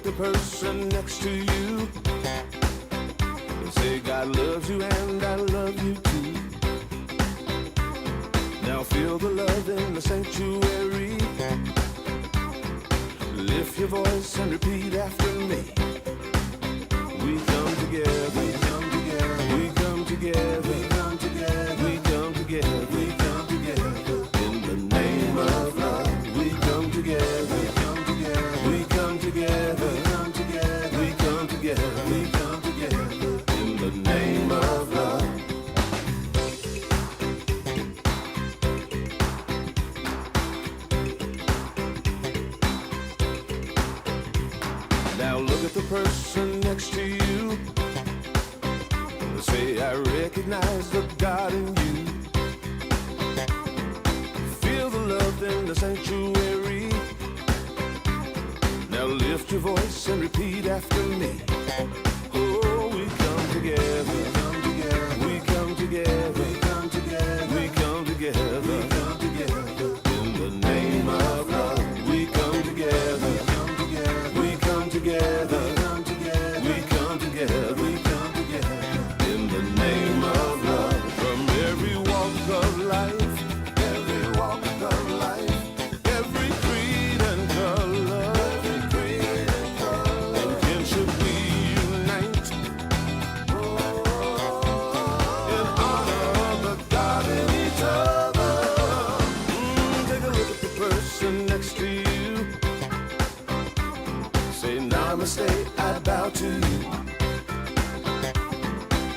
the person next to you and say, God loves you and I love you too. Now feel the love in the sanctuary. Lift your voice and repeat after me. We come together, we come together, we come together, we come together, we come together, we come together. In the name of love, we come together, we come together, we come together, we come together, we come together, we come together. In the name of love. Now look at the person next to you. Say, I recognize the God in you. Feel the love in the sanctuary. Now lift your voice and repeat after me. Oh, we come together, we come together, we come together, we come together, we come together, we come together. In the name of love, we come together, we come together, we come together, we come together, we come together, we come together. In the name of love, from every walk of life, every walk of life, every creed and color, every creed and color. In kinship we unite, in honor of the God in each other. Take a look at the person next to you. Say, namaste, I bow to you.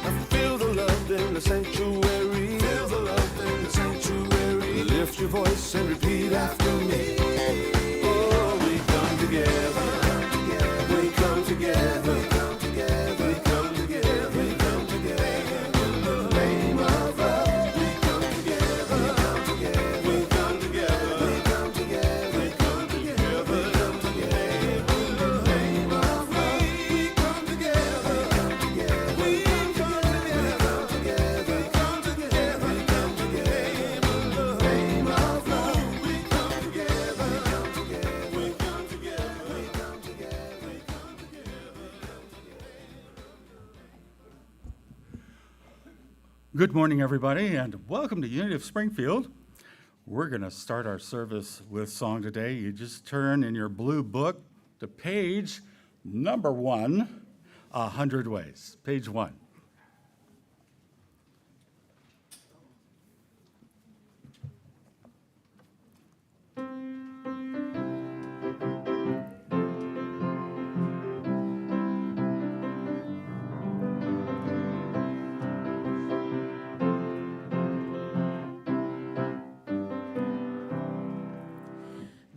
I feel the love in the sanctuary. Feel the love in the sanctuary. Lift your voice and repeat after me. Oh, we come together, we come together, we come together, we come together, we come together. In the name of love, we come together, we come together, we come together, we come together, we come together, we come together. In the name of love, we come together, we come together, we come together, we come together, we come together. In the name of love, we come together, we come together, we come together, we come together, we come together. Good morning, everybody, and welcome to Unity of Springfield. We're going to start our service with song today. You just turn in your blue book to page number 1, 100 Ways, page 1.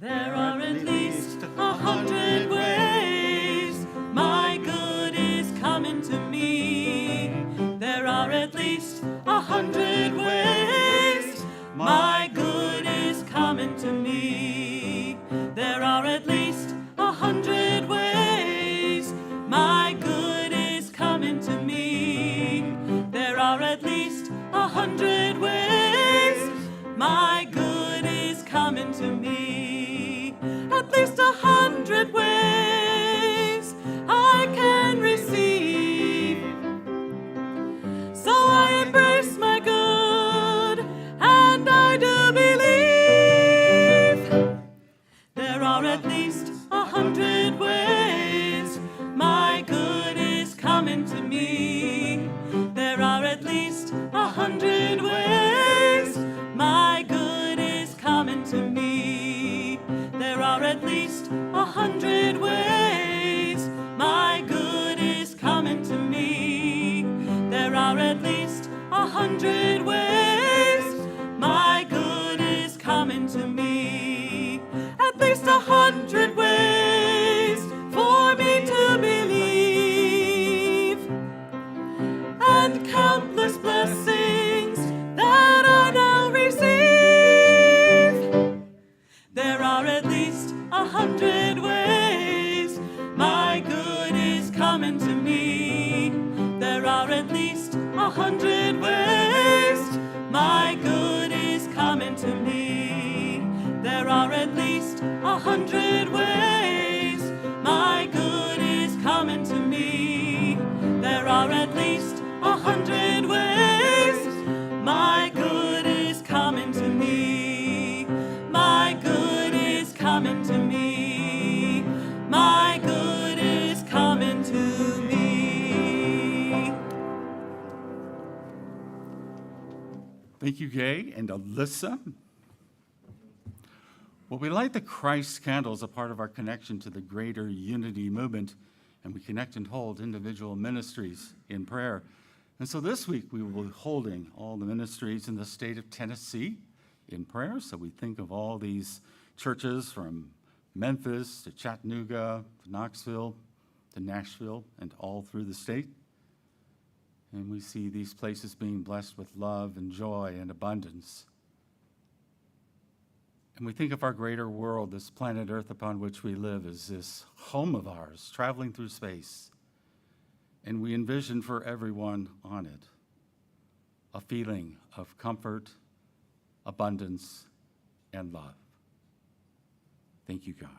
There are at least 100 ways my good is coming to me. There are at least 100 ways my good is coming to me. There are at least 100 ways my good is coming to me. There are at least 100 ways my good is coming to me. At least 100 ways I can receive. So I embrace my good, and I do believe. There are at least 100 ways my good is coming to me. There are at least 100 ways my good is coming to me. There are at least 100 ways my good is coming to me. There are at least 100 ways my good is coming to me. At least 100 ways for me to believe, and countless blessings that I now receive. There are at least 100 ways my good is coming to me. There are at least 100 ways my good is coming to me. There are at least 100 ways my good Thank you, Gay and Alyssa. Well, we light the Christ candle as a part of our connection to the greater unity movement, and we connect and hold individual ministries in prayer. And so this week we will be holding all the ministries in the state of Tennessee in prayer. So we think of all these churches from Memphis to Chattanooga to Knoxville to Nashville and all through the state. And we see these places being blessed with love and joy and abundance. And we think of our greater world, this planet Earth upon which we live, as this home of ours, traveling through space. And we envision for everyone on it a feeling of comfort, abundance, and love. Thank you, God.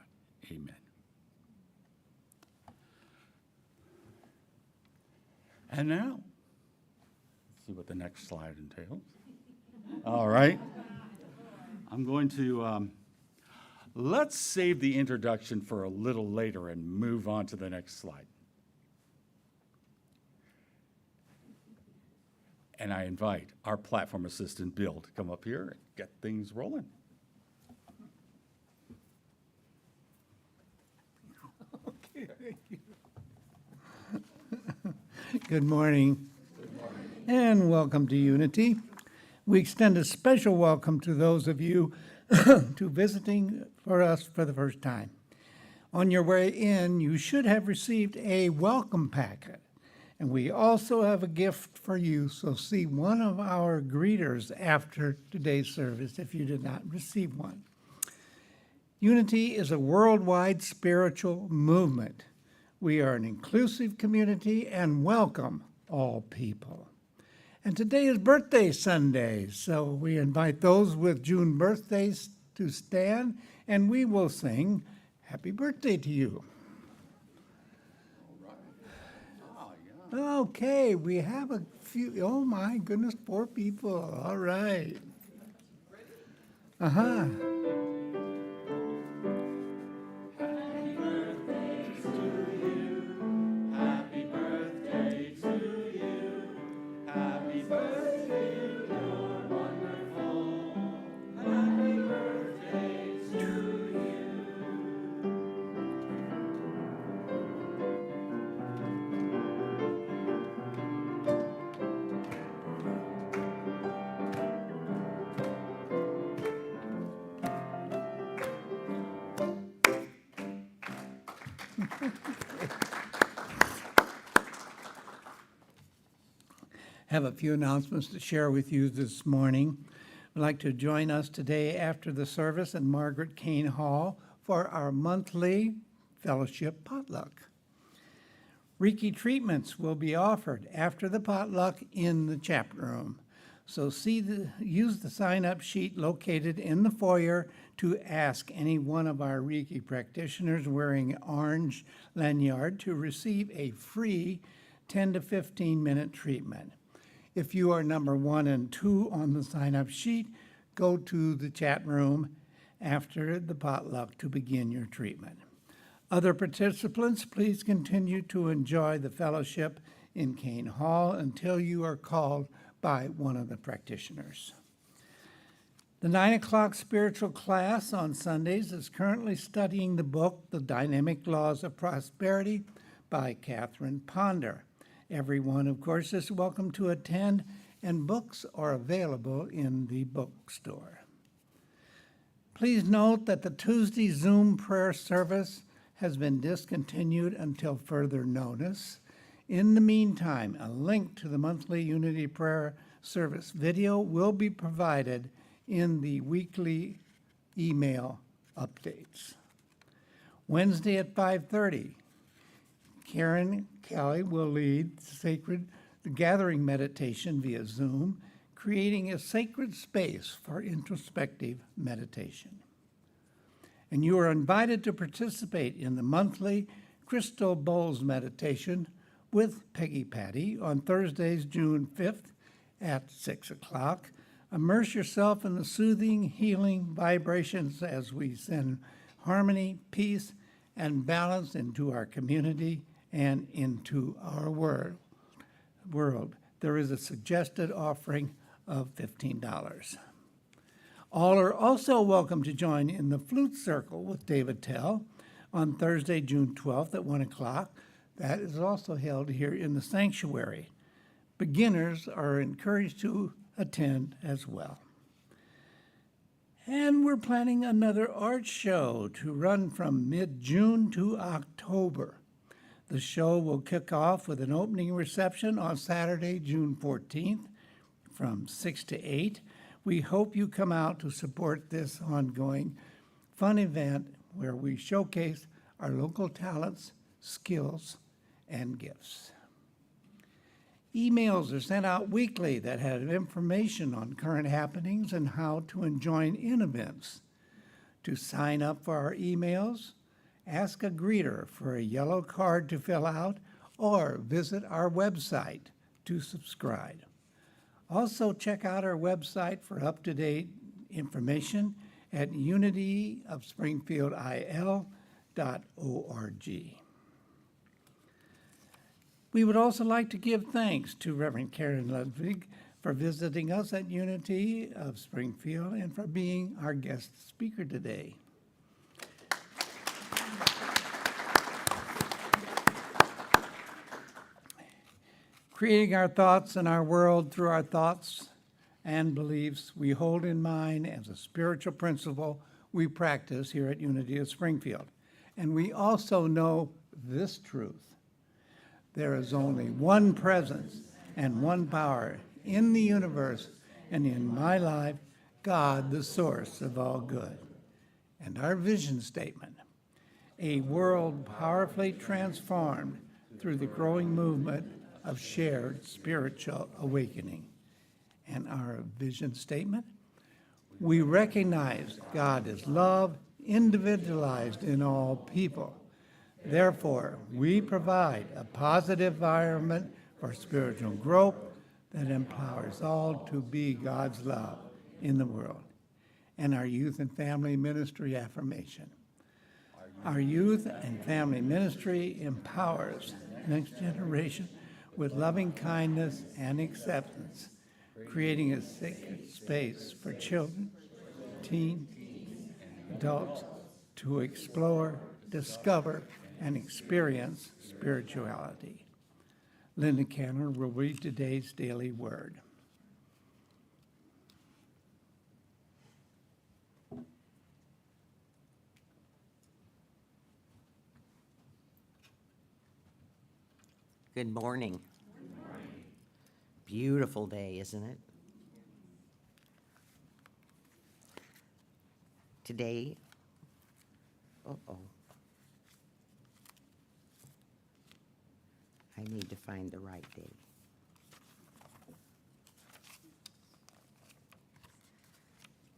Amen. And now, let's see what the next slide entails. All right. I'm going to, let's save the introduction for a little later and move on to the next slide. And I invite our platform assistant, Bill, to come up here and get things rolling. Okay, thank you. Good morning. Good morning. And welcome to Unity. We extend a special welcome to those of you to visiting for us for the first time. On your way in, you should have received a welcome packet. And we also have a gift for you, so see one of our greeters after today's service if you did not receive one. Unity is a worldwide spiritual movement. We are an inclusive community and welcome all people. And today is birthday Sunday, so we invite those with June birthdays to stand, and we will sing happy birthday to you. Okay, we have a few, oh my goodness, 4 people, all right. Uh-huh. Have a few announcements to share with you this morning. I'd like to join us today after the service in Margaret Kane Hall for our monthly fellowship potluck. Reiki treatments will be offered after the potluck in the chat room. So use the sign-up sheet located in the foyer to ask any one of our Reiki practitioners wearing orange lanyard to receive a free 10 to 15 minute treatment. If you are number 1 and 2 on the sign-up sheet, go to the chat room after the potluck to begin your treatment. Other participants, please continue to enjoy the fellowship in Kane Hall until you are called by one of the practitioners. The 9 o'clock spiritual class on Sundays is currently studying the book, The Dynamic Laws of Prosperity by Catherine Ponder. Everyone, of course, is welcome to attend, and books are available in the bookstore. Please note that the Tuesday Zoom prayer service has been discontinued until further notice. In the meantime, a link to the monthly Unity Prayer Service video will be provided in the weekly email updates. Wednesday at 5:30, Karen Kelly will lead the gathering meditation via Zoom, creating a sacred space for introspective meditation. And you are invited to participate in the monthly Crystal Bowls meditation with Peggy Patty on Thursdays, June 5th at 6 o'clock. Immerse yourself in the soothing, healing vibrations as we send harmony, peace, and balance into our community and into our world. There is a suggested offering of $15. All are also welcome to join in the Flute Circle with David Tell on Thursday, June 12th at 1 o'clock. That is also held here in the sanctuary. Beginners are encouraged to attend as well. And we're planning another art show to run from mid-June to October. The show will kick off with an opening reception on Saturday, June 14th from 6 to 8. We hope you come out to support this ongoing fun event where we showcase our local talents, skills, and gifts. Emails are sent out weekly that have information on current happenings and how to join in events. To sign up for our emails, ask a greeter for a yellow card to fill out, or visit our website to subscribe. Also, check out our website for up-to-date information at unityofspringfieldil.org. We would also like to give thanks to Reverend Karen Lindvig for visiting us at Unity of Springfield and for being our guest speaker today. Creating our thoughts and our world through our thoughts and beliefs we hold in mind as a spiritual principle we practice here at Unity of Springfield. And we also know this truth. There is only one presence and one power in the universe and in my life, God, the source of all good. And our vision statement, a world powerfully transformed through the growing movement of shared spiritual awakening. And our vision statement, we recognize God is love, individualized in all people. Therefore, we provide a positive environment for spiritual growth that empowers all to be God's love in the world. And our youth and family ministry affirmation. Our youth and family ministry empowers the next generation with loving kindness and acceptance, creating a sacred space for children, teens, adults to explore, discover, and experience spirituality. Linda Canner will read today's daily word. Good morning. Beautiful day, isn't it? Today, I need to find the right day.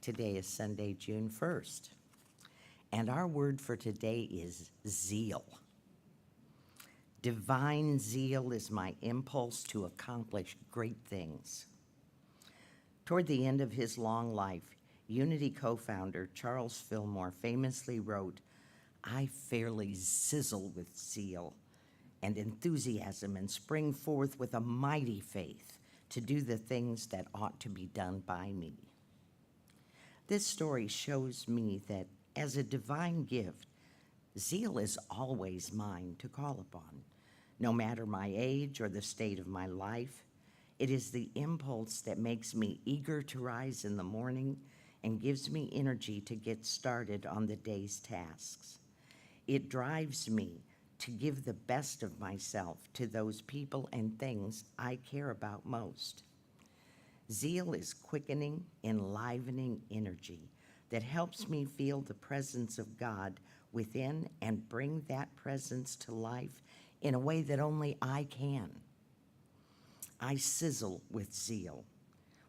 Today is Sunday, June 1st, and our word for today is zeal. Divine zeal is my impulse to accomplish great things. Toward the end of his long life, Unity co-founder Charles Fillmore famously wrote, "I fairly sizzle with zeal and enthusiasm and spring forth with a mighty faith to do the things that ought to be done by me." This story shows me that as a divine gift, zeal is always mine to call upon. No matter my age or the state of my life, it is the impulse that makes me eager to rise in the morning and gives me energy to get started on the day's tasks. It drives me to give the best of myself to those people and things I care about most. Zeal is quickening, enlivening energy that helps me feel the presence of God within and bring that presence to life in a way that only I can. I sizzle with zeal,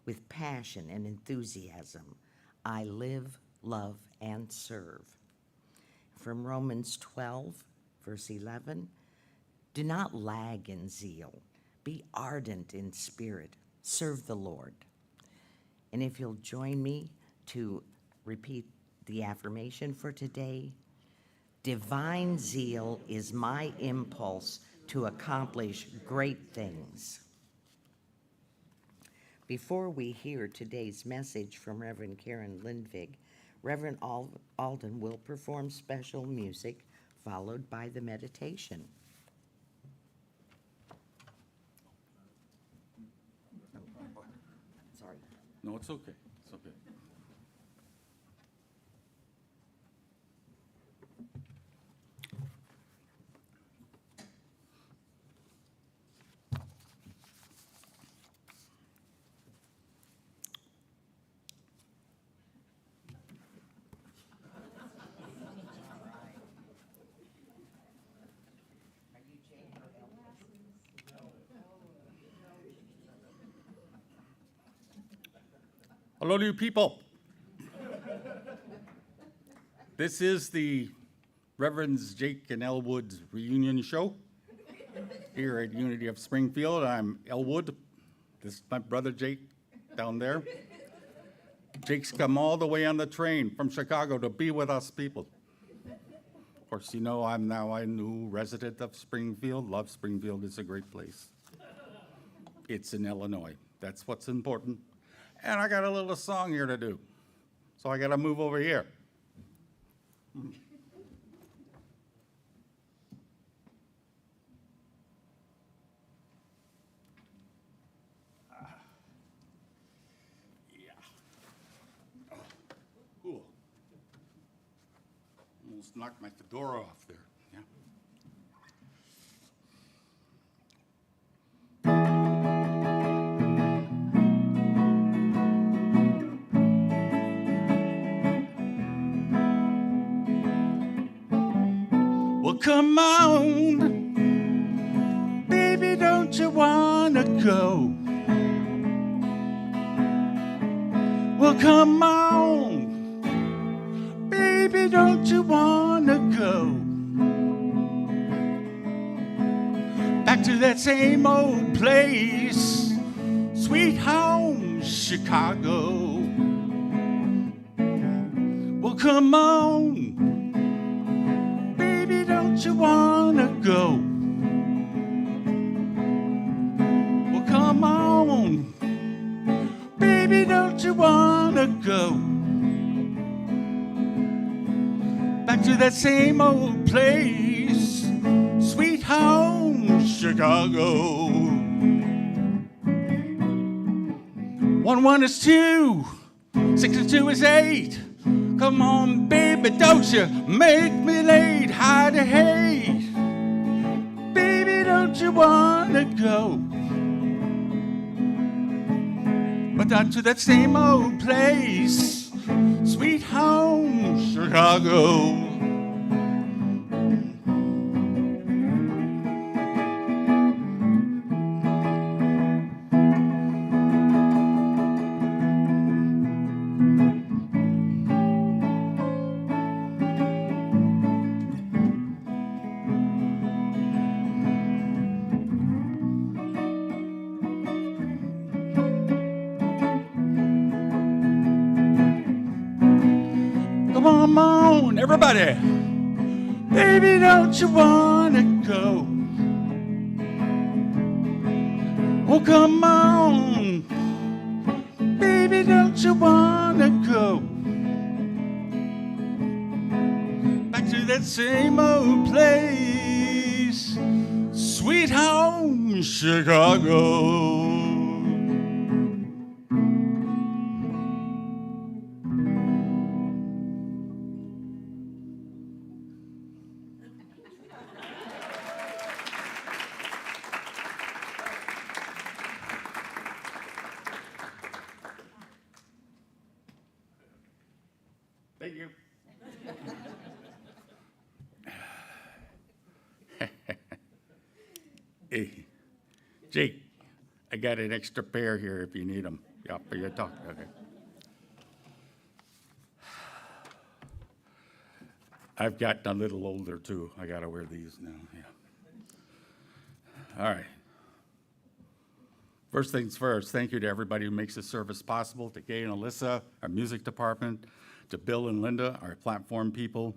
with passion and enthusiasm. I live, love, and serve. From Romans 12, verse 11, do not lag in zeal. Be ardent in spirit. Serve the Lord. And if you'll join me to repeat the affirmation for today, divine zeal is my impulse to accomplish great things. Before we hear today's message from Reverend Karen Lindvig, Reverend Alden will perform special music followed by the meditation. Sorry. No, it's okay. It's okay. Hello to you people. This is the Reverends Jake and Elwood's reunion show here at Unity of Springfield. I'm Elwood. This is my brother Jake down there. Jake's come all the way on the train from Chicago to be with us people. Of course, you know I'm now a new resident of Springfield. Love Springfield. It's a great place. It's in Illinois. That's what's important. And I got a little song here to do. So I got to move over here. Ooh. Almost knocked my fedora off there. Yeah. Well, come on, baby, don't you wanna go? Well, come on, baby, don't you wanna go? Back to that same old place, sweet home, Chicago. Well, come on, baby, don't you wanna go? Well, come on, baby, don't you wanna go? Back to that same old place, sweet home, Chicago. 1 1 is 2, 6 and 2 is 8. Come on, baby, don't you make me late. Hide hey, baby, don't you wanna go? But down to that same old place, sweet home, Chicago. Come on, everybody. Baby, don't you wanna go? Oh, come on. Baby, don't you wanna go? Back to that same old place, sweet home, Chicago. Thank you. Hey, Jake, I got an extra pair here if you need them. Yeah, for your talk. Okay. I've gotten a little older too. I got to wear these now. Yeah. All right. First things first, thank you to everybody who makes this service possible, to Gay and Alyssa, our music department, to Bill and Linda, our platform people,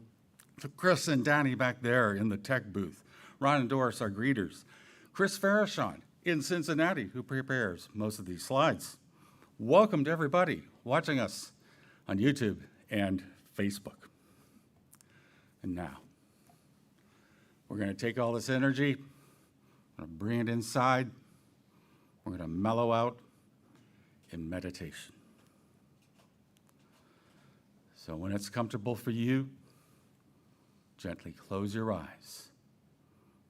to Chris and Danny back there in the tech booth, Ron and Doris, our greeters, Chris Farashon in Cincinnati, who prepares most of these slides, Welcome to everybody watching us on YouTube and Facebook. And now, we're going to take all this energy, we're going to bring it inside, we're going to mellow out in meditation. So when it's comfortable for you, gently close your eyes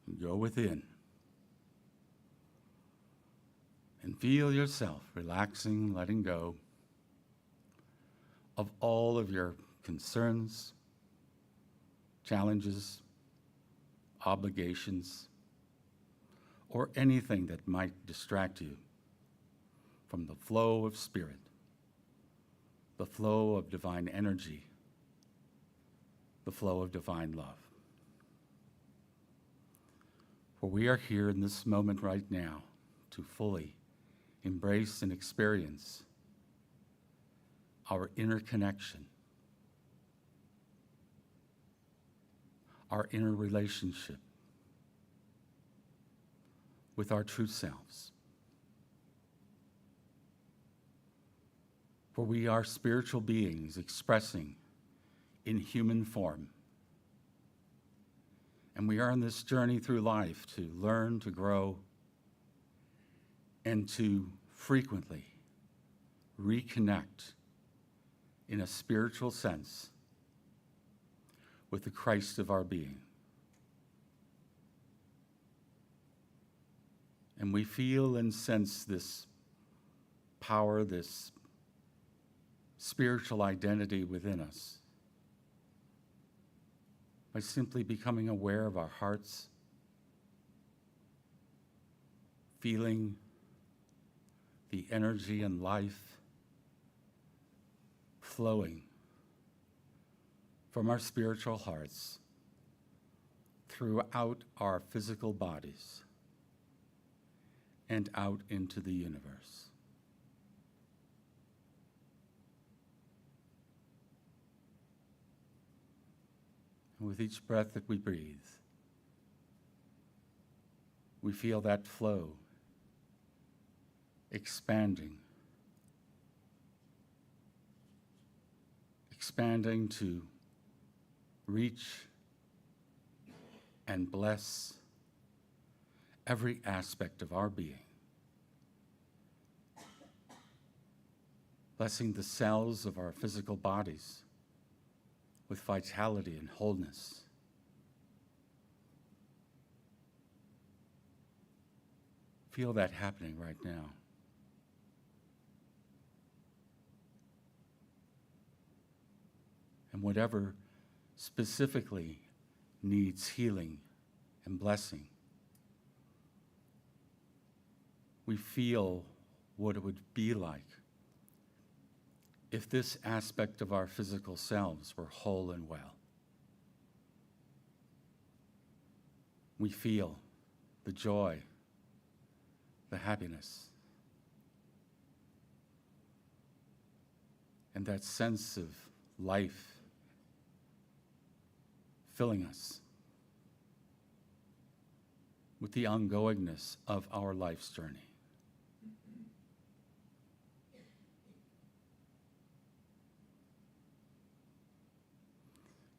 and go within and feel yourself relaxing, letting go of all of your concerns, challenges, obligations, or anything that might distract you from the flow of spirit, the flow of divine energy, the flow of divine love. For we are here in this moment right now to fully embrace and experience our inner connection, our inner relationship with our true selves. For we are spiritual beings expressing in human form. And we are on this journey through life to learn, to grow, and to frequently reconnect in a spiritual sense with the Christ of our being. And we feel and sense this power, this spiritual identity within us by simply becoming aware of our hearts, feeling the energy and life flowing from our spiritual hearts throughout our physical bodies and out into the universe. And with each breath that we breathe, we feel that flow expanding to reach and bless every aspect of our being, blessing the cells of our physical bodies with vitality and wholeness. Feel that happening right now. And whatever specifically needs healing and blessing, we feel what it would be like if this aspect of our physical selves were whole and well. We feel the joy, the happiness, and that sense of life filling us with the ongoingness of our life's journey.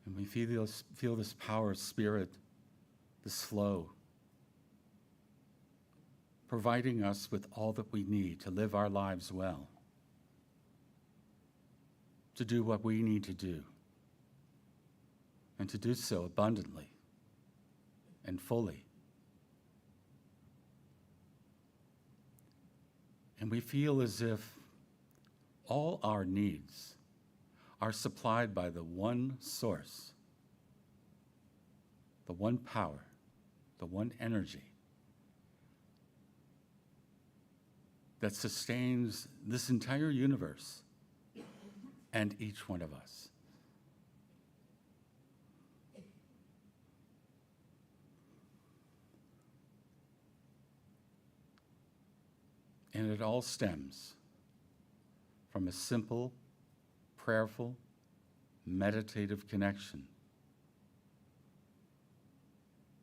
And we feel this power of spirit, this flow, providing us with all that we need to live our lives well, to do what we need to do, and to do so abundantly and fully. And we feel as if all our needs are supplied by the one source, the one power, the one energy that sustains this entire universe and each one of us. And it all stems from a simple, prayerful, meditative connection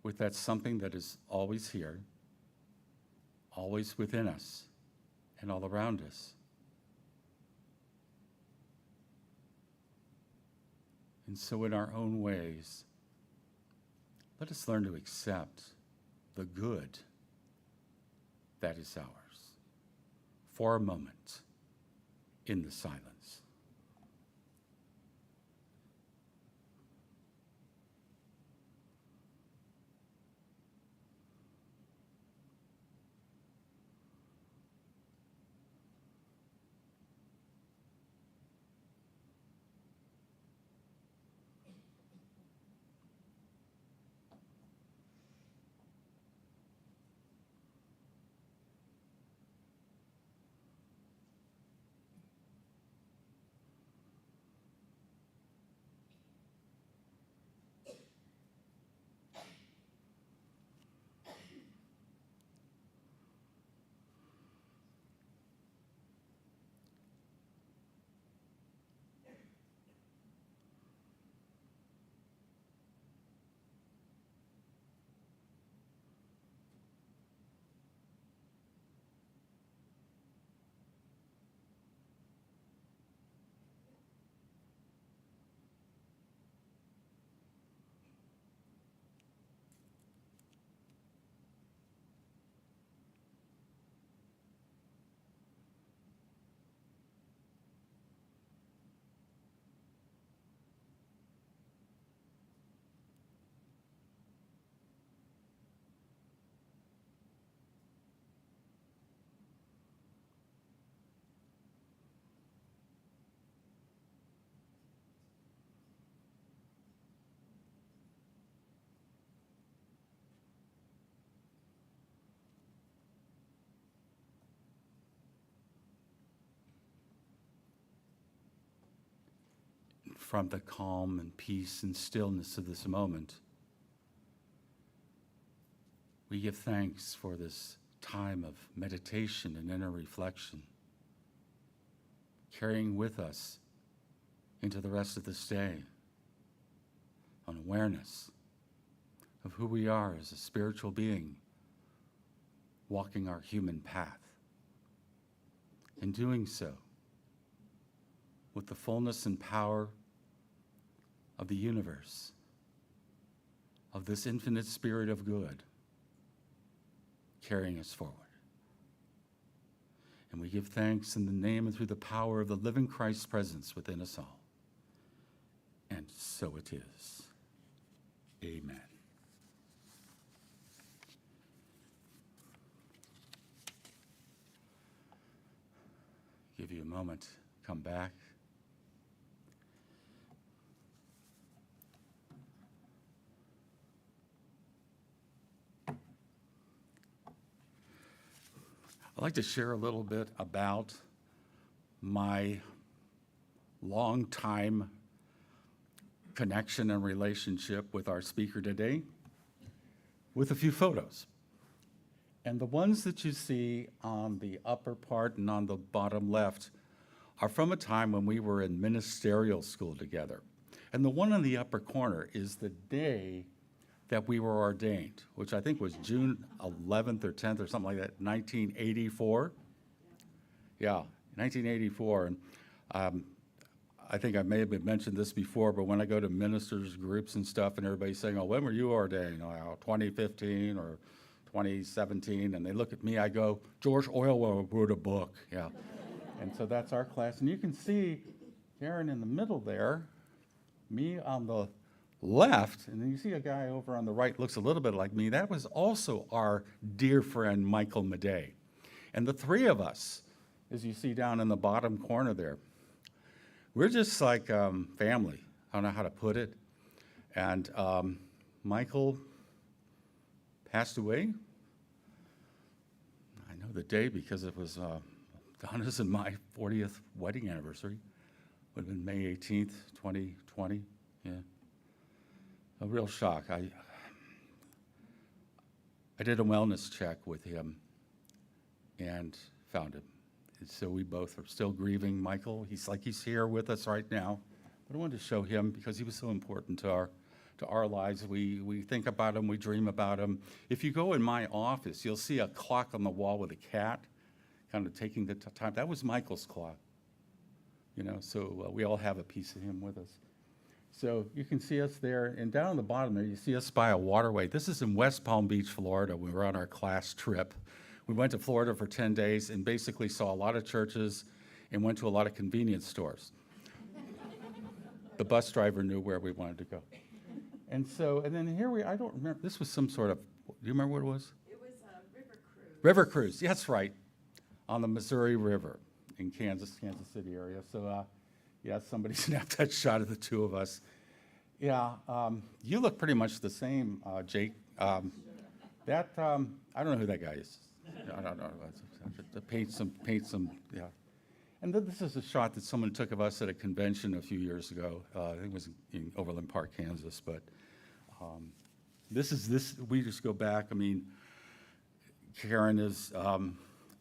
with that something that is always here, always within us, and all around us, And so in our own ways, let us learn to accept the good that is ours for a moment in the silence. From the calm and peace and stillness of this moment, we give thanks for this time of meditation and inner reflection, carrying with us into the rest of this day an awareness of who we are as a spiritual being walking our human path. In doing so, with the fullness and power of the universe, of this infinite spirit of good, carrying us forward. And we give thanks in the name and through the power of the living Christ's presence within us all. And so it is. Amen. Give you a moment, come back. I'd like to share a little bit about my long-time connection and relationship with our speaker today with a few photos. And the ones that you see on the upper part and on the bottom left are from a time when we were in ministerial school together. And the one in the upper corner is the day that we were ordained, which I think was June 11th or 10th or something like that, 1984. Yeah, 1984. And I think I may have mentioned this before, but when I go to ministers' groups and stuff, and everybody's saying, oh, when were you ordained? Oh, 2015 or 2017. And they look at me, I go, George Orwell wrote a book. Yeah. And so that's our class. And you can see Karen in the middle there, me on the left, and then you see a guy over on the right looks a little bit like me. That was also our dear friend Michael Madej. And the three of us, as you see down in the bottom corner there, we're just like family. I don't know how to put it. And Michael passed away. I know the day because it was Donna's and my 40th wedding anniversary. Would have been May 18th, 2020. Yeah. A real shock. I did a wellness check with him and found him. And so we both are still grieving Michael. He's here with us right now. But I wanted to show him because he was so important to our lives. We think about him, we dream about him. If you go in my office, you'll see a clock on the wall with a cat kind of taking the time. That was Michael's clock. You know, so we all have a piece of him with us. So you can see us there, and down on the bottom there, you see us by a waterway. This is in West Palm Beach, Florida. We were on our class trip. We went to Florida for 10 days and basically saw a lot of churches and went to a lot of convenience stores. The bus driver knew where we wanted to go. And then here I don't remember, this was some sort of, do you remember what it was? It was a river cruise. River cruise, that's right, on the Missouri River in Kansas City area. So, yeah, somebody snapped that shot of the two of us. Yeah, you look pretty much the same, Jake. I don't know who that guy is. I don't know. Paint some, yeah. And then this is a shot that someone took of us at a convention a few years ago. I think it was in Overland Park, Kansas. But we just go back. I mean, Karen is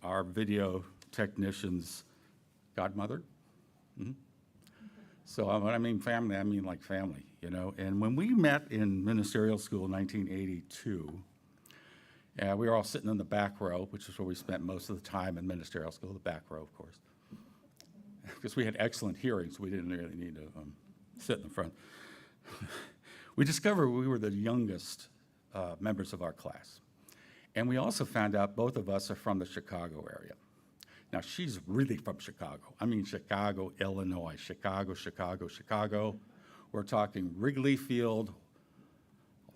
our video technician's godmother. Mm-hmm. So when I mean family, I mean like family, you know. And when we met in ministerial school in 1982, we were all sitting in the back row, which is where we spent most of the time in ministerial school, the back row, of course. Because we had excellent hearing, so we didn't really need to sit in the front. We discovered we were the youngest members of our class. And we also found out both of us are from the Chicago area. Now, she's really from Chicago. I mean, Chicago, Illinois. Chicago. We're talking Wrigley Field,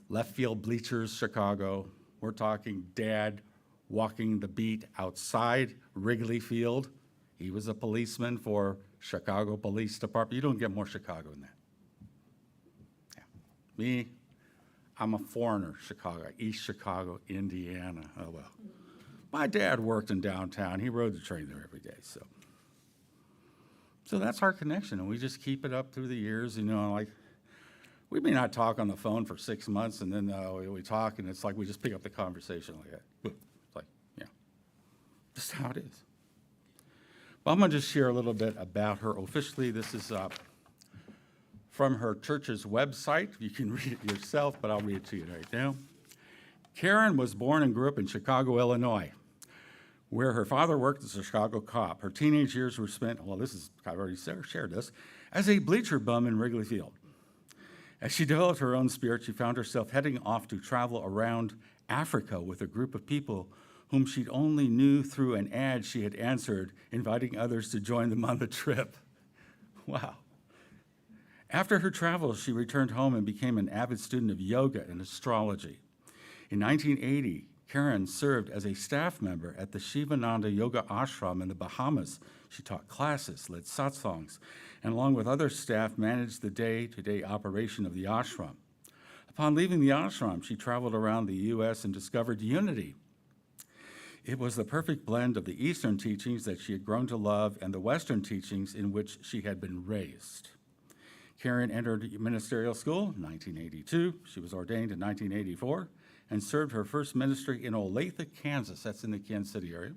left field bleachers, Chicago. We're talking Dad walking the beat outside Wrigley Field. He was a policeman for Chicago Police Department. You don't get more Chicago than that. Yeah. Me, I'm a foreigner, Chicago, East Chicago, Indiana. Oh, well. My dad worked in downtown. He rode the train there every day, so that's our connection, and we just keep it up through the years, you know, like, we may not talk on the phone for 6 months, and then we talk, and it's like we just pick up the conversation like that. It's like, yeah, just how it is. Well, I'm going to just share a little bit about her officially. This is from her church's website. You can read it yourself, but I'll read it to you right now. Karen was born and grew up in Chicago, Illinois, where her father worked as a Chicago cop. Her teenage years were spent, I've already shared this, as a bleacher bum in Wrigley Field. As she developed her own spirit, she found herself heading off to travel around Africa with a group of people whom she only knew through an ad she had answered, inviting others to join them on the trip. Wow. After her travels, she returned home and became an avid student of yoga and astrology. In 1980, Karen served as a staff member at the Shivananda Yoga Ashram in the Bahamas. She taught classes, led satsangs, and along with other staff, managed the day-to-day operation of the ashram. Upon leaving the ashram, she traveled around the U.S. and discovered unity. It was the perfect blend of the Eastern teachings that she had grown to love and the Western teachings in which she had been raised. Karen entered ministerial school in 1982. She was ordained in 1984 and served her first ministry in Olathe, Kansas. That's in the Kansas City area.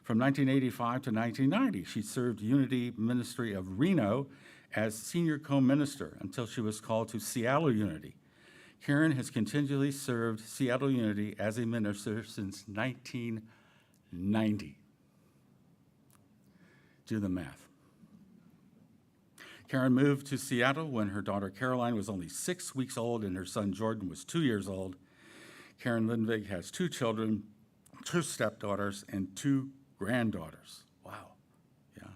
From 1985 to 1990, she served Unity Ministry of Reno as senior co-minister until she was called to Seattle Unity. Karen has continually served Seattle Unity as a minister since 1990. Do the math. Karen moved to Seattle when her daughter Caroline was only 6 weeks old and her son Jordan was 2 years old. Karen Lindvig has 2 children, 2 stepdaughters, and 2 granddaughters. Wow, yeah.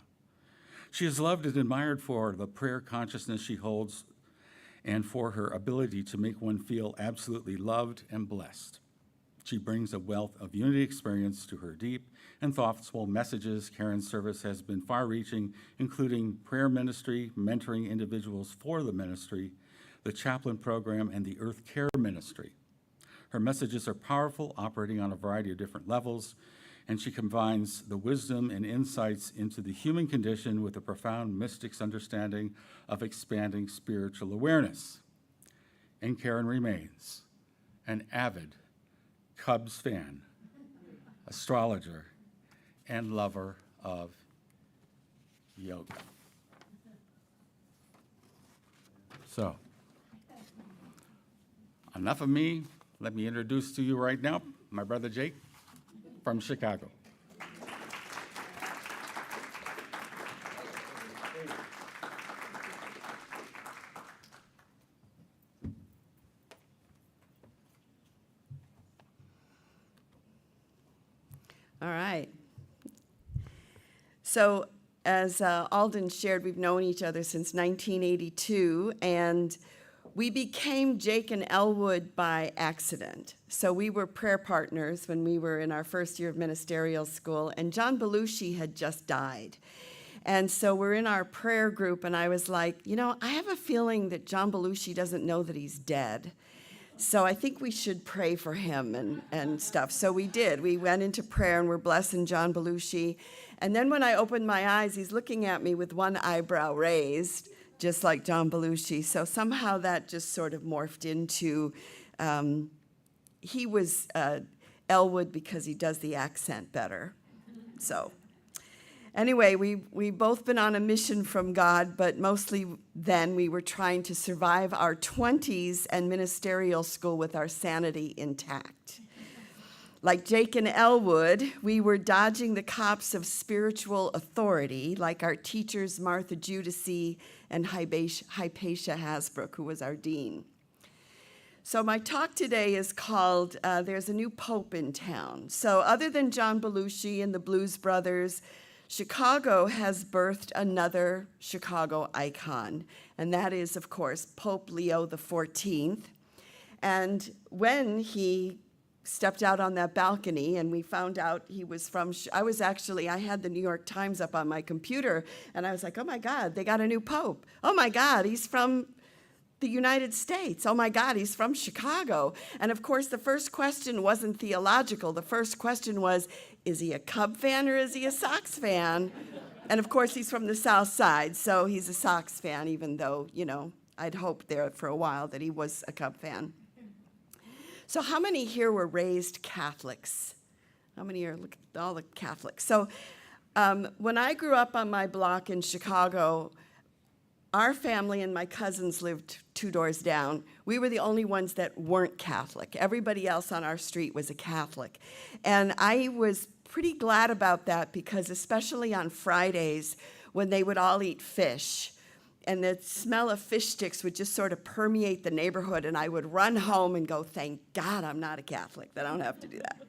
She is loved and admired for the prayer consciousness she holds and for her ability to make one feel absolutely loved and blessed. She brings a wealth of unity experience to her deep and thoughtful messages. Karen's service has been far-reaching, including prayer ministry, mentoring individuals for the ministry, the chaplain program, and the Earth Care Ministry. Her messages are powerful, operating on a variety of different levels, and she combines the wisdom and insights into the human condition with a profound mystic's understanding of expanding spiritual awareness. And Karen remains an avid Cubs fan, astrologer, and lover of yoga. So, enough of me. Let me introduce to you right now my brother Jake from Chicago. So as Alden shared, we've known each other since 1982, and we became Jake and Elwood by accident. So we were prayer partners when we were in our first year of ministerial school, and John Belushi had just died. And so we're in our prayer group, and I was like, I have a feeling that John Belushi doesn't know that he's dead. So I think we should pray for him and stuff. So we did. We went into prayer, and we're blessing John Belushi. And then when I opened my eyes, he's looking at me with one eyebrow raised, just like John Belushi. So somehow that just sort of morphed into, he was Elwood because he does the accent better. So anyway, we both been on a mission from God, but mostly then we were trying to survive our 20s and ministerial school with our sanity intact. Like Jake and Elwood, we were dodging the cops of spiritual authority, like our teachers Martha Judici and Hypatia Hasbrook, who was our dean. So my talk today is called There's a New Pope in Town. So other than John Belushi and the Blues Brothers, Chicago has birthed another Chicago icon, and that is, of course, Pope Leo XIV. And when he stepped out on that balcony and we found out he was from, I had the New York Times up on my computer, and I was like, oh my God, they got a new pope. Oh my God, he's from the United States. Oh my God, he's from Chicago. And of course, the first question wasn't theological. The first question was, is he a Cub fan or is he a Sox fan? And of course, he's from the South Side, so he's a Sox fan, even though, I'd hoped there for a while that he was a Cub fan. So how many here were raised Catholics? How many are all the Catholics? So when I grew up on my block in Chicago, our family and my cousins lived 2 doors down. We were the only ones that weren't Catholic. Everybody else on our street was a Catholic. And I was pretty glad about that because especially on Fridays when they would all eat fish, and the smell of fish sticks would just sort of permeate the neighborhood, and I would run home and go, thank God I'm not a Catholic, that I don't have to do that.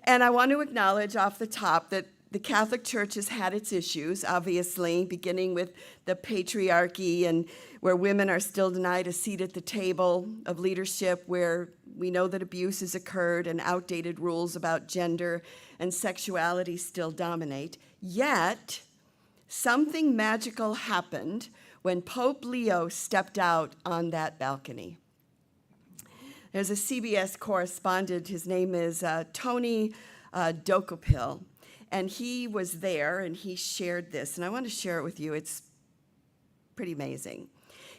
And I want to acknowledge off the top that the Catholic Church has had its issues, obviously, beginning with the patriarchy and where women are still denied a seat at the table of leadership, where we know that abuse has occurred and outdated rules about gender and sexuality still dominate. Yet, something magical happened when Pope Leo stepped out on that balcony. There's a CBS correspondent, his name is Tony Dokopil, and he was there and he shared this, and I want to share it with you. It's pretty amazing.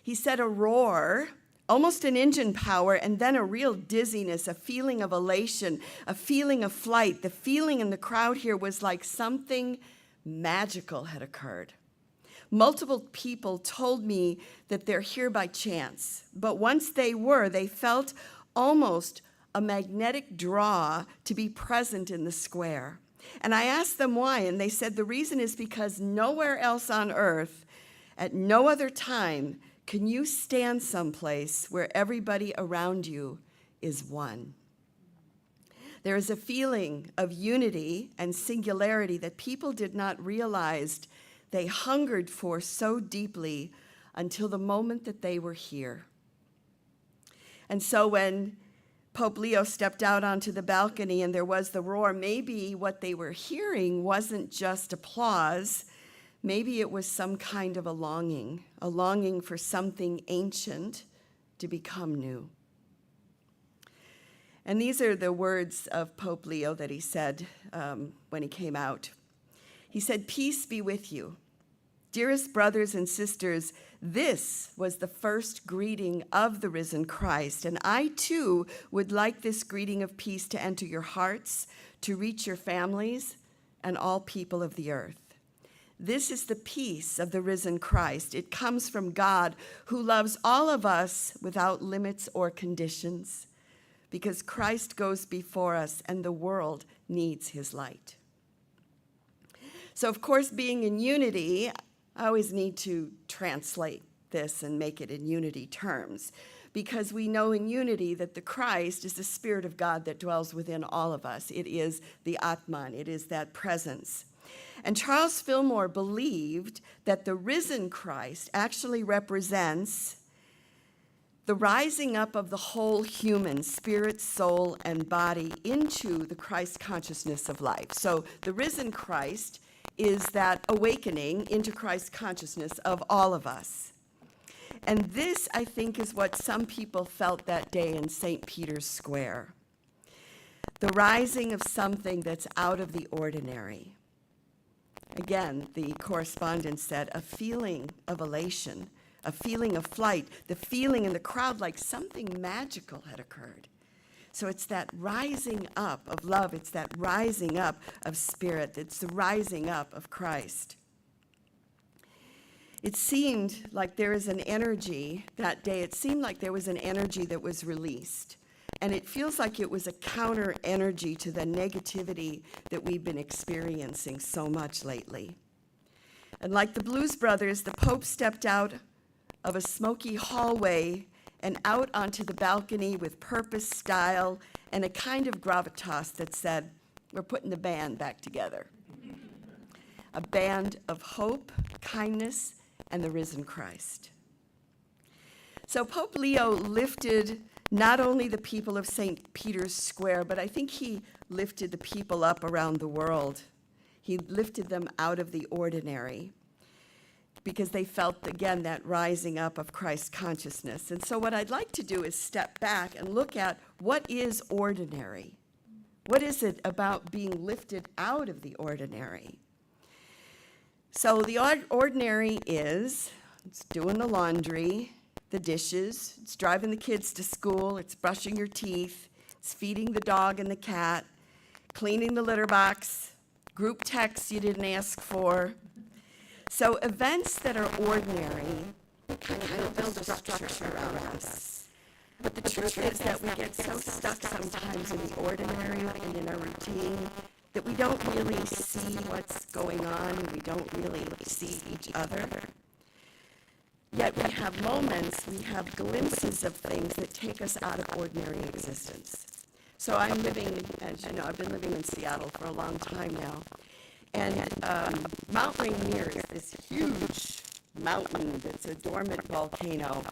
He said a roar, almost an engine power, and then a real dizziness, a feeling of elation, a feeling of flight. The feeling in the crowd here was like something magical had occurred. Multiple people told me that they're here by chance, but once they were, they felt almost a magnetic draw to be present in the square. And I asked them why, and they said the reason is because nowhere else on earth, at no other time, can you stand someplace where everybody around you is one. There is a feeling of unity and singularity that people did not realize they hungered for so deeply until the moment that they were here. And so when Pope Leo stepped out onto the balcony and there was the roar, maybe what they were hearing wasn't just applause. Maybe it was some kind of a longing for something ancient to become new. And these are the words of Pope Leo that he said when he came out. He said, "Peace be with you. Dearest brothers and sisters, this was the first greeting of the risen Christ, and I too would like this greeting of peace to enter your hearts, to reach your families, and all people of the earth. This is the peace of the risen Christ. It comes from God, who loves all of us without limits or conditions, because Christ goes before us and the world needs his light." So, of course, being in unity, I always need to translate this and make it in unity terms, because we know in unity that the Christ is the Spirit of God that dwells within all of us. It is the Atman, it is that presence. And Charles Fillmore believed that the risen Christ actually represents the rising up of the whole human, spirit, soul, and body into the Christ consciousness of life. So the risen Christ is that awakening into Christ consciousness of all of us. And this, I think, is what some people felt that day in St. Peter's Square. The rising of something that's out of the ordinary. Again, the correspondent said, a feeling of elation, a feeling of flight, the feeling in the crowd like something magical had occurred. So it's that rising up of love, it's that rising up of spirit, it's the rising up of Christ. It seemed like there is an energy that day, it seemed like there was an energy that was released. And it feels like it was a counter energy to the negativity that we've been experiencing so much lately. And like the Blues Brothers, the Pope stepped out of a smoky hallway and out onto the balcony with purpose, style, and a kind of gravitas that said, we're putting the band back together. A band of hope, kindness, and the risen Christ. So Pope Leo lifted not only the people of St. Peter's Square, but I think he lifted the people up around the world. He lifted them out of the ordinary because they felt, again, that rising up of Christ consciousness. And so what I'd like to do is step back and look at what is ordinary. What is it about being lifted out of the ordinary? So the ordinary is, it's doing the laundry, the dishes, it's driving the kids to school, it's brushing your teeth, it's feeding the dog and the cat, cleaning the litter box, group texts you didn't ask for. So events that are ordinary kind of build a structure around us. But the truth is that we get so stuck sometimes in the ordinary and in our routine that we don't really see what's going on, we don't really see each other. Yet we have moments, we have glimpses of things that take us out of ordinary existence. So I'm living, as you know, I've been living in Seattle for a long time now. And Mount Rainier is this huge mountain that's a dormant volcano.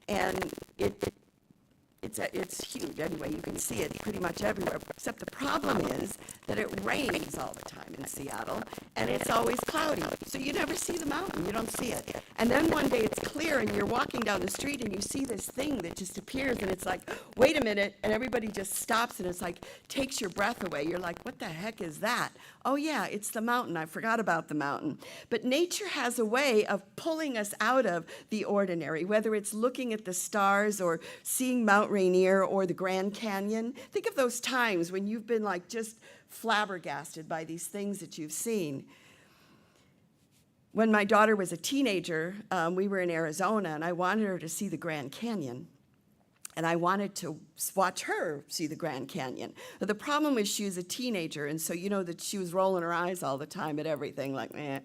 And it's huge anyway. You can see it pretty much everywhere. Except the problem is that it rains all the time in Seattle, and it's always cloudy. So you never see the mountain. You don't see it. And then one day it's clear, and you're walking down the street, and you see this thing that just appears, and it's like, wait a minute, and everybody just stops, and it's like takes your breath away. You're like, what the heck is that? Oh yeah, it's the mountain. I forgot about the mountain. But nature has a way of pulling us out of the ordinary, whether it's looking at the stars or seeing Mount Rainier or the Grand Canyon. Think of those times when you've been like just flabbergasted by these things that you've seen. When my daughter was a teenager, we were in Arizona, and I wanted her to see the Grand Canyon. And I wanted to watch her see the Grand Canyon. But the problem is she was a teenager, and so you know that she was rolling her eyes all the time at everything, like, eh.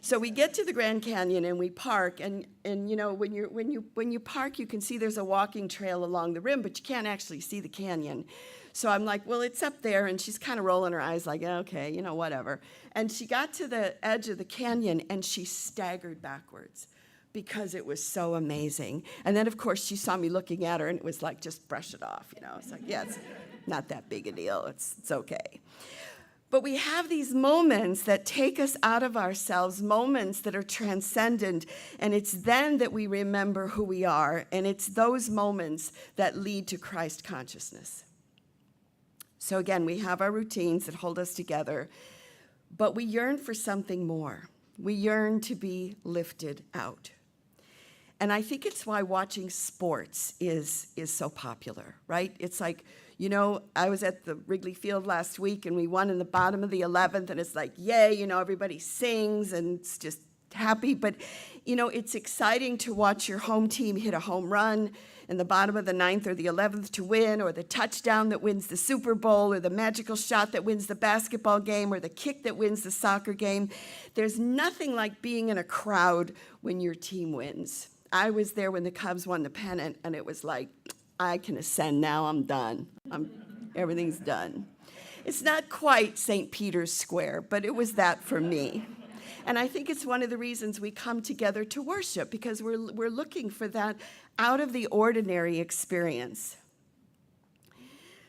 So we get to the Grand Canyon and we park, and you know, when you park, you can see there's a walking trail along the rim, but you can't actually see the canyon. So I'm like, well, it's up there, and she's kind of rolling her eyes like, okay, you know, whatever. And she got to the edge of the canyon, and she staggered backwards because it was so amazing. And then, of course, she saw me looking at her, and it was like, just brush it off, you know. It's like, yeah, it's not that big a deal. It's okay. But we have these moments that take us out of ourselves, moments that are transcendent, and it's then that we remember who we are, and it's those moments that lead to Christ consciousness. So again, we have our routines that hold us together, but we yearn for something more. We yearn to be lifted out. And I think it's why watching sports is so popular, right? It's like, you know, I was at the Wrigley Field last week, and we won in the bottom of the 11th, and it's like, yay, you know, everybody sings, and it's just happy. But, you know, it's exciting to watch your home team hit a home run in the bottom of the 9th or the 11th to win, or the touchdown that wins the Super Bowl, or the magical shot that wins the basketball game, or the kick that wins the soccer game. There's nothing like being in a crowd when your team wins. I was there when the Cubs won the pennant, and it was like, I can ascend now, I'm done. Everything's done. It's not quite St. Peter's Square, but it was that for me. And I think it's one of the reasons we come together to worship, because we're looking for that out of the ordinary experience.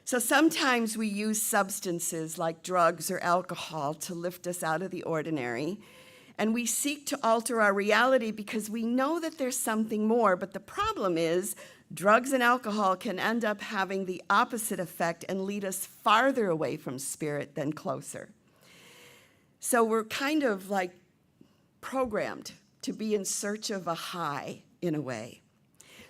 So sometimes we use substances like drugs or alcohol to lift us out of the ordinary. And we seek to alter our reality because we know that there's something more. But the problem is, drugs and alcohol can end up having the opposite effect and lead us farther away from spirit than closer. So we're kind of like programmed to be in search of a high in a way.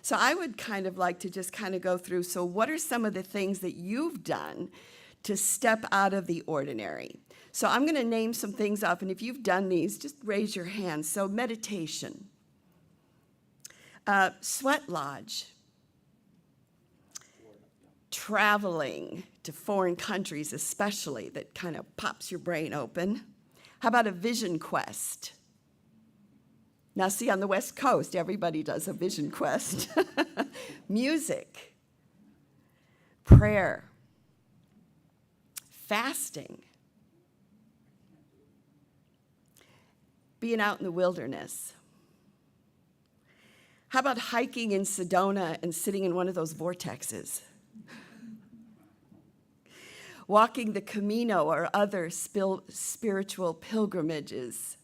So I would kind of like to just kind of go through, so what are some of the things that you've done to step out of the ordinary? So I'm going to name some things off, and if you've done these, just raise your hand. So meditation, sweat lodge, traveling to foreign countries especially, that kind of pops your brain open. How about a vision quest? Now see, on the West Coast, everybody does a vision quest. Music, prayer, fasting, being out in the wilderness. How about hiking in Sedona and sitting in one of those vortexes? Walking the Camino or other spiritual pilgrimages.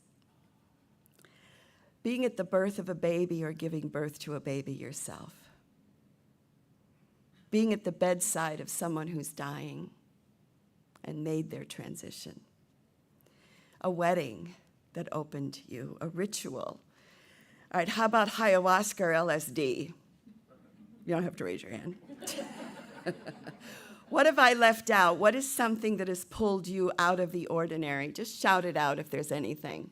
Being at the birth of a baby or giving birth to a baby yourself. Being at the bedside of someone who's dying and made their transition. A wedding that opened you, a ritual. All right, how about ayahuasca or LSD? You don't have to raise your hand. What have I left out? What is something that has pulled you out of the ordinary? Just shout it out if there's anything.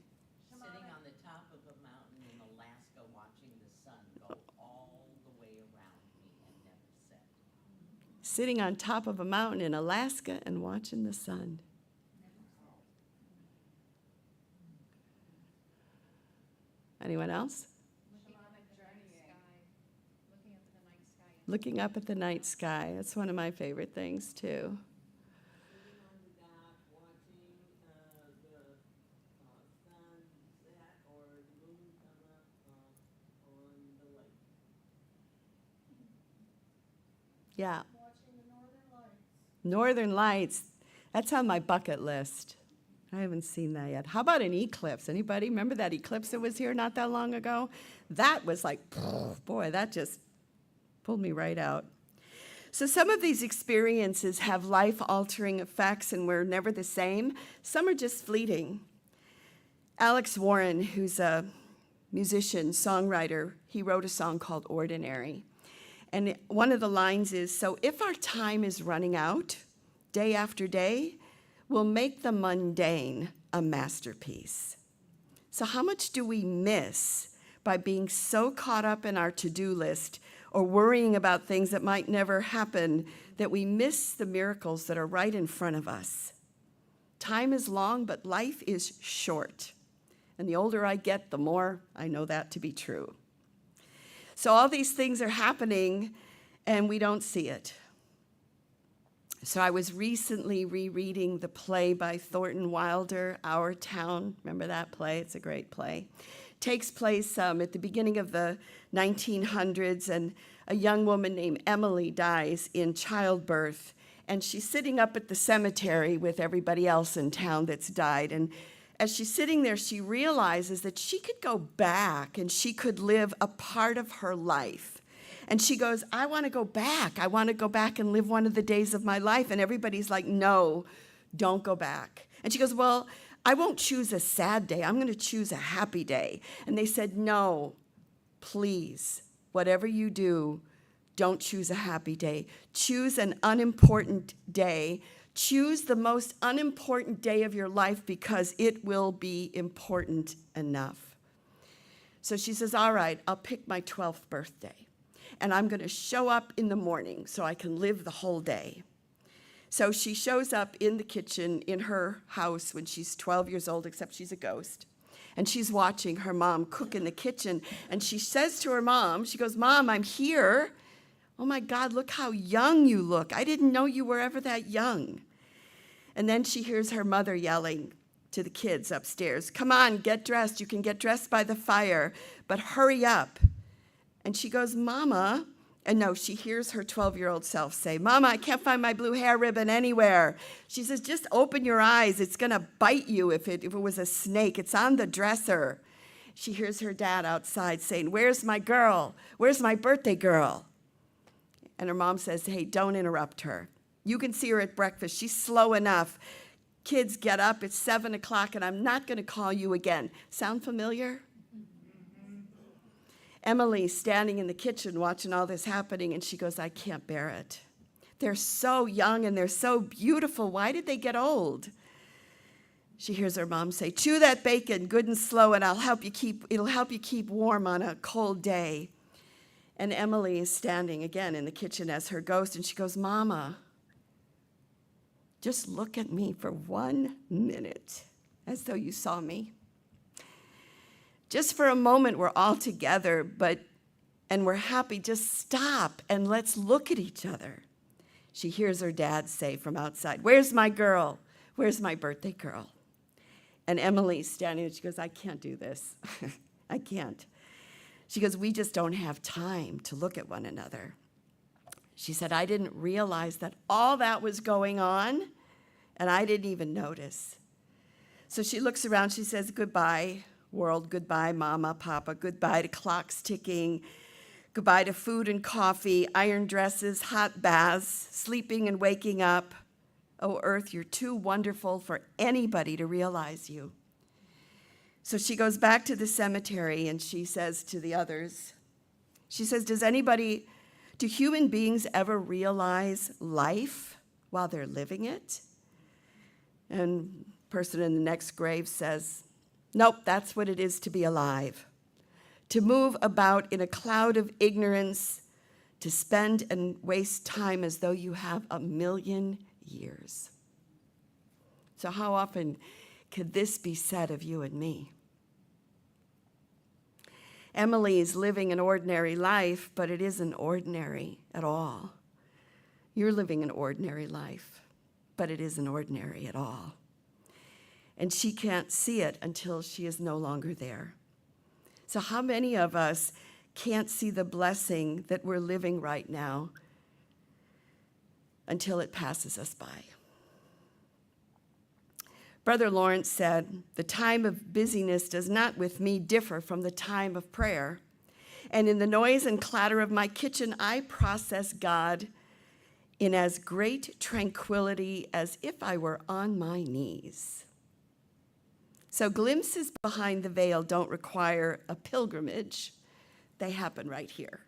Sitting on the top of a mountain in Alaska watching the sun go all the way around me and never set. Sitting on top of a mountain in Alaska and watching the sun. Anyone else? Looking up at the night sky. That's one of my favorite things, too. Yeah. Northern Lights. That's on my bucket list. I haven't seen that yet. How about an eclipse? Anybody remember that eclipse that was here not that long ago? That was like, boy, that just pulled me right out. So some of these experiences have life-altering effects, and we're never the same. Some are just fleeting. Alex Warren, who's a musician, songwriter, he wrote a song called Ordinary. And one of the lines is, so if our time is running out, day after day, we'll make the mundane a masterpiece. So how much do we miss by being so caught up in our to-do list or worrying about things that might never happen that we miss the miracles that are right in front of us? Time is long, but life is short. And the older I get, the more I know that to be true. So all these things are happening, and we don't see it. So I was recently rereading the play by Thornton Wilder, Our Town. Remember that play? It's a great play. Takes place at the beginning of the 1900s, and a young woman named Emily dies in childbirth, and she's sitting up at the cemetery with everybody else in town that's died. And as she's sitting there, she realizes that she could go back and she could live a part of her life. And she goes, I want to go back. I want to go back and live one of the days of my life. And everybody's like, no, don't go back. And she goes, well, I won't choose a sad day. I'm going to choose a happy day. And they said, no, please, whatever you do, don't choose a happy day. Choose an unimportant day. Choose the most unimportant day of your life because it will be important enough. So she says, all right, I'll pick my 12th birthday. And I'm going to show up in the morning so I can live the whole day. So she shows up in the kitchen in her house when she's 12 years old, except she's a ghost. And she's watching her mom cook in the kitchen. And she says to her mom, she goes, Mom, I'm here. Oh my God, look how young you look. I didn't know you were ever that young. And then she hears her mother yelling to the kids upstairs, "Come on, get dressed. You can get dressed by the fire, but hurry up." And she goes, "Mama," and no, she hears her 12-year-old self say, "Mama, I can't find my blue hair ribbon anywhere." She says, "Just open your eyes. It's going to bite you if it was a snake. It's on the dresser." She hears her dad outside saying, "Where's my girl? Where's my birthday girl?" And her mom says, "Hey, don't interrupt her. You can see her at breakfast. She's slow enough. Kids, get up. It's 7 o'clock, and I'm not going to call you again." Sound familiar? Emily's standing in the kitchen watching all this happening, and she goes, "I can't bear it. They're so young, and they're so beautiful. Why did they get old?" She hears her mom say, "Chew that bacon good and slow, and it'll help you keep warm on a cold day." And Emily is standing again in the kitchen as her ghost, and she goes, "Mama, just look at me for 1 minute, as though you saw me. Just for a moment, we're all together, and we're happy. Just stop and let's look at each other." She hears her dad say from outside, "Where's my girl? Where's my birthday girl?" And Emily's standing and she goes, "I can't do this. I can't." She goes, "We just don't have time to look at one another." She said, "I didn't realize that all that was going on, and I didn't even notice." So she looks around, she says, "Goodbye, world, goodbye, Mama, Papa, goodbye to clocks ticking, goodbye to food and coffee, iron dresses, hot baths, sleeping and waking up. Oh, Earth, you're too wonderful for anybody to realize you." So she goes back to the cemetery and she says to the others, she says, "Do human beings ever realize life while they're living it?" And the person in the next grave says, "Nope, that's what it is to be alive. To move about in a cloud of ignorance, to spend and waste time as though you have 1,000,000 years." So how often could this be said of you and me? Emily is living an ordinary life, but it isn't ordinary at all. You're living an ordinary life, but it isn't ordinary at all. And she can't see it until she is no longer there. So how many of us can't see the blessing that we're living right now until it passes us by? Brother Lawrence said, "The time of busyness does not with me differ from the time of prayer. And in the noise and clatter of my kitchen, I process God in as great tranquility as if I were on my knees." So glimpses behind the veil don't require a pilgrimage. They happen right here.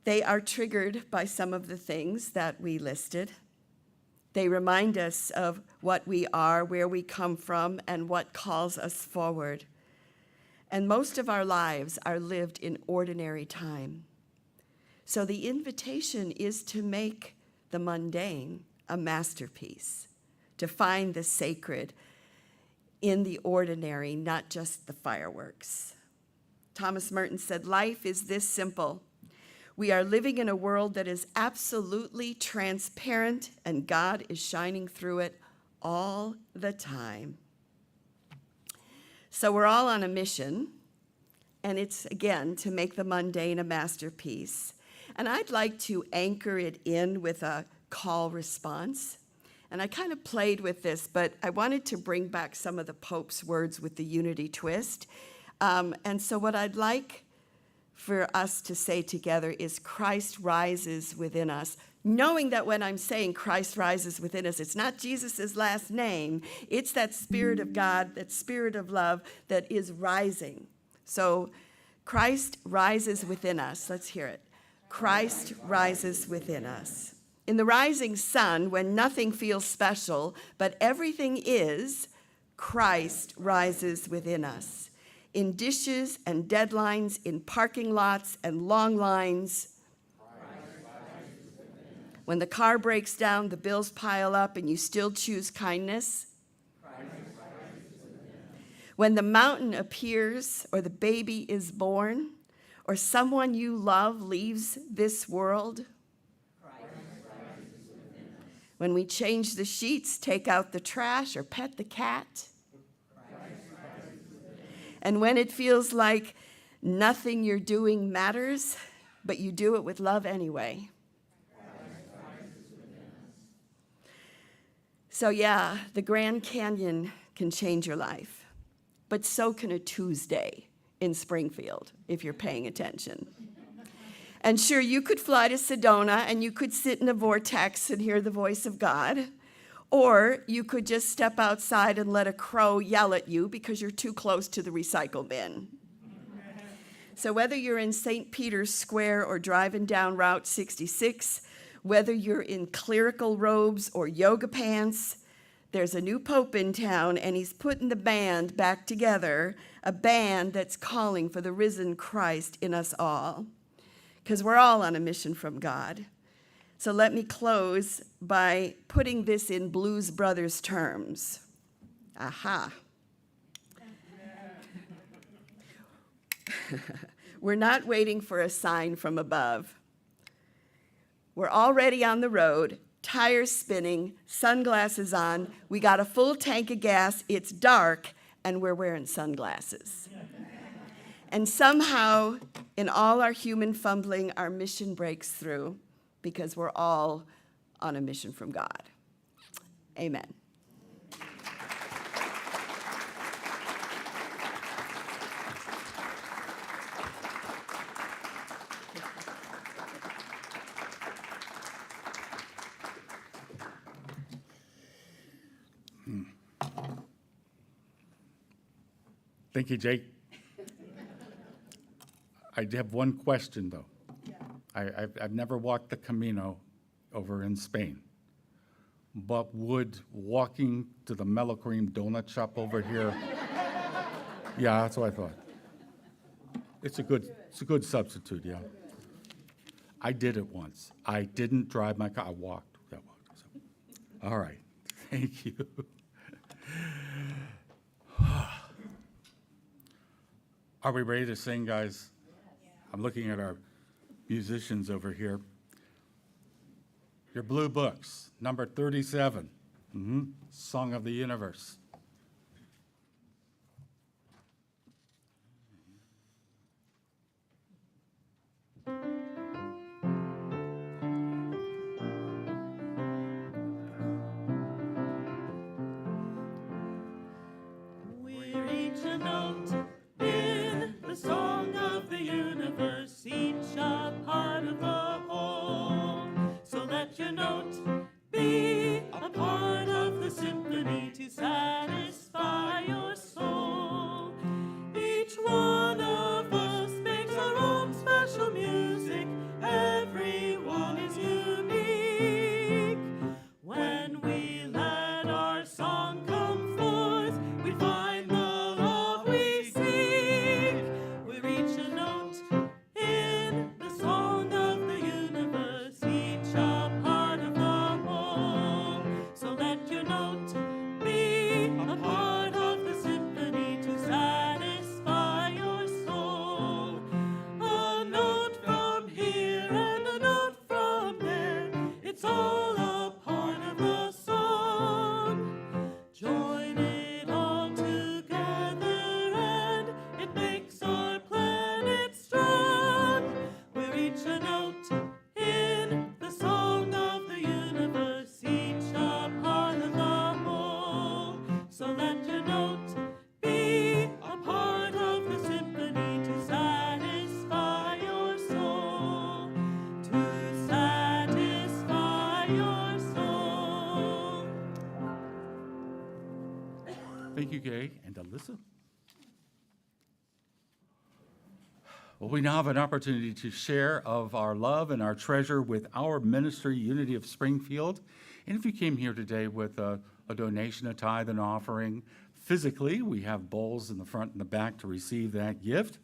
They are triggered by some of the things that we listed. They remind us of what we are, where we come from, and what calls us forward. And most of our lives are lived in ordinary time. So the invitation is to make the mundane a masterpiece, to find the sacred in the ordinary, not just the fireworks. Thomas Merton said, "Life is this simple. We are living in a world that is absolutely transparent, and God is shining through it all the time." So we're all on a mission, and it's, again, to make the mundane a masterpiece. And I'd like to anchor it in with a call response. And I kind of played with this, but I wanted to bring back some of the Pope's words with the unity twist. And so what I'd like for us to say together is, Christ rises within us. Knowing that when I'm saying Christ rises within us, it's not Jesus' last name. It's that Spirit of God, that Spirit of love that is rising. So Christ rises within us. Let's hear it. Christ rises within us. In the rising sun, when nothing feels special, but everything is, Christ rises within us. In dishes and deadlines, in parking lots and long lines. When the car breaks down, the bills pile up, and you still choose kindness. When the mountain appears, or the baby is born, or someone you love leaves this world. when we change the sheets, take out the trash, or pet the cat. And when it feels like nothing you're doing matters, but you do it with love anyway. So yeah, the Grand Canyon can change your life, but so can a Tuesday in Springfield, if you're paying attention. And sure, you could fly to Sedona and you could sit in a vortex and hear the voice of God, or you could just step outside and let a crow yell at you because you're too close to the recycle bin. So whether you're in St. Peter's Square or driving down Route 66, whether you're in clerical robes or yoga pants, there's a new pope in town and he's putting the band back together, a band that's calling for the risen Christ in us all, because we're all on a mission from God. So let me close by putting this in Blues Brothers terms. Aha. We're not waiting for a sign from above. We're already on the road, tires spinning, sunglasses on. We got a full tank of gas, it's dark, and we're wearing sunglasses. And somehow, in all our human fumbling, our mission breaks through because we're all on a mission from God. Amen. Thank you, Jake. I have one question, though. I've never walked the Camino over in Spain, but would walking to the Mellow Cream donut shop over here, yeah, that's what I thought. It's a good substitute, yeah. I did it once. I didn't drive my car, I walked. So. All right, thank you. Are we ready to sing, guys? I'm looking at our musicians over here. Your blue books, number 37, Song of the Universe. We're each a note in the song of the universe, each a part of the whole. So let your note be a part of the symphony to satisfy your soul. Each one of us makes our own special music. Everyone is unique. When we let our song come forth, we find the love we seek. We reach a note in the song of the universe, each a part of the whole. So let your note be a part of the symphony to satisfy your soul. A note from here and a note from there, it's all a part of the song. Join it all together and it makes our planet strong. We're each a note in the song of the universe, each a part of the whole. So let your note be a part of the symphony to satisfy your soul. To satisfy your soul. Thank you, Gay and Alyssa. Well, we now have an opportunity to share of our love and our treasure with our ministry, Unity of Springfield. And if you came here today with a donation, a tithe, an offering, physically, we have bowls in the front and the back to receive that gift.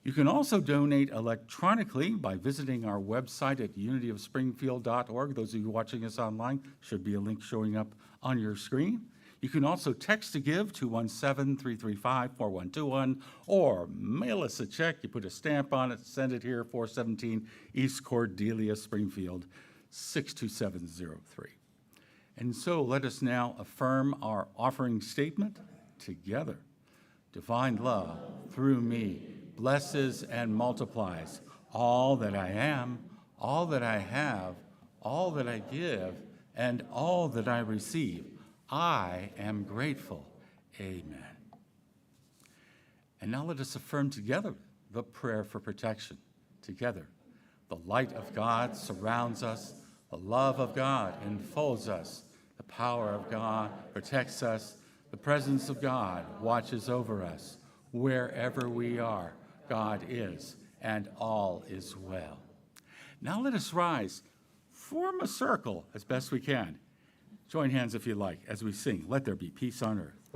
You can also donate electronically by visiting our website at unityofspringfield.org. Those of you watching us online, should be a link showing up on your screen. You can also text to give, 217-335-4121, or mail us a check. You put a stamp on it, send it here, 417 East Cordelia, Springfield, 62703. And so let us now affirm our offering statement together. Divine love through me blesses and multiplies all that I am, all that I have, all that I give, and all that I receive. I am grateful. Amen. And now let us affirm together the prayer for protection. Together, the light of God surrounds us, the love of God enfolds us, the power of God protects us, the presence of God watches over us. Wherever we are, God is, and all is well. Now let us rise, form a circle as best we can. Join hands if you like as we sing, Let There Be Peace on Earth.